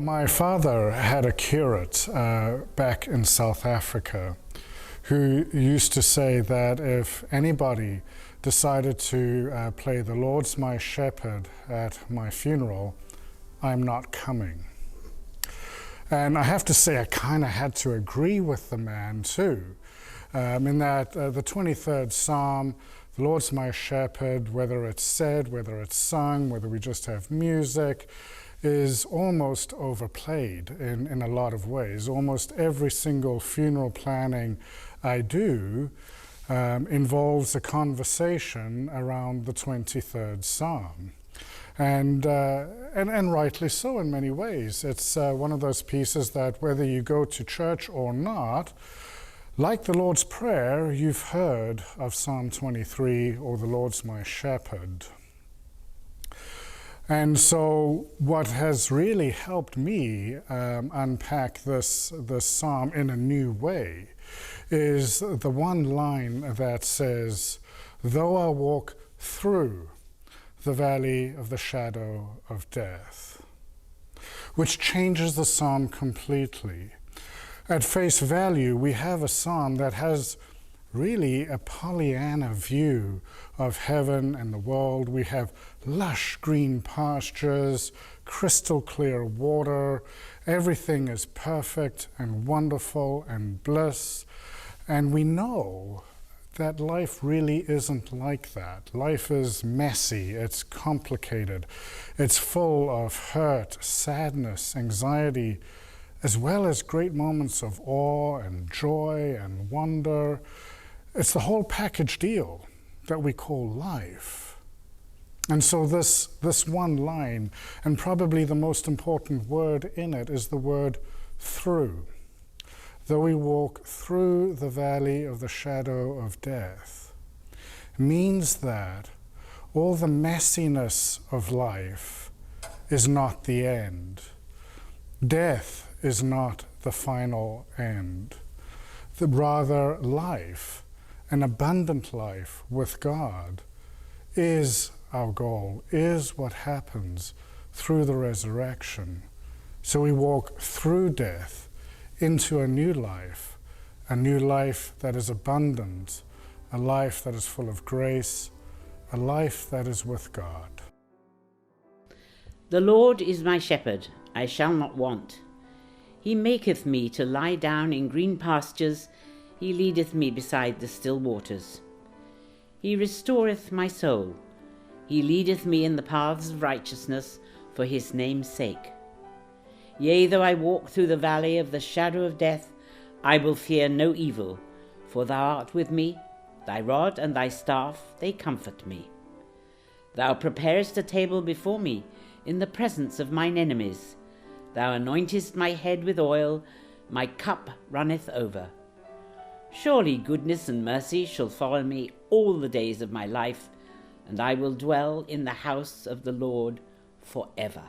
My father had a curate back in South Africa who used to say that if anybody decided to play "The Lord's My Shepherd" at my funeral, I'm not coming. And I have to say I kind of had to agree with the man too, in that the 23rd Psalm, "The Lord's my shepherd," whether it's said, whether it's sung, whether we just have music, is almost overplayed in a lot of ways. Almost every single funeral planning I do involves a conversation around the 23rd Psalm. And rightly so in many ways. It's one of those pieces that whether you go to church or not, like the Lord's Prayer, you've heard of Psalm 23 or "The Lord's my shepherd." And so what has really helped me unpack this psalm in a new way is the one line that says, "Though I walk through the valley of the shadow of death," which changes the psalm completely. At face value, we have a psalm that has really a Pollyanna view of heaven and the world. We have lush green pastures, crystal clear water, everything is perfect and wonderful and bliss, and we know that life really isn't like that. Life is messy, it's complicated, it's full of hurt, sadness, anxiety, as well as great moments of awe and joy and wonder. It's the whole package deal that we call life. And so this one line, and probably the most important word in it, is the word "through." Though we walk through the valley of the shadow of death, means that all the messiness of life is not the end. Death is not the final end. Rather, life, an abundant life with God, is our goal, is what happens through the resurrection. So we walk through death into a new life that is abundant, a life that is full of grace, a life that is with God. The Lord is my shepherd, I shall not want. He maketh me to lie down in green pastures, he leadeth me beside the still waters. He restoreth my soul, he leadeth me in the paths of righteousness for his name's sake. Yea, though I walk through the valley of the shadow of death, I will fear no evil, for thou art with me, thy rod and thy staff, they comfort me. Thou preparest a table before me in the presence of mine enemies. Thou anointest my head with oil, my cup runneth over. Surely goodness and mercy shall follow me all the days of my life, and I will dwell in the house of the Lord forever.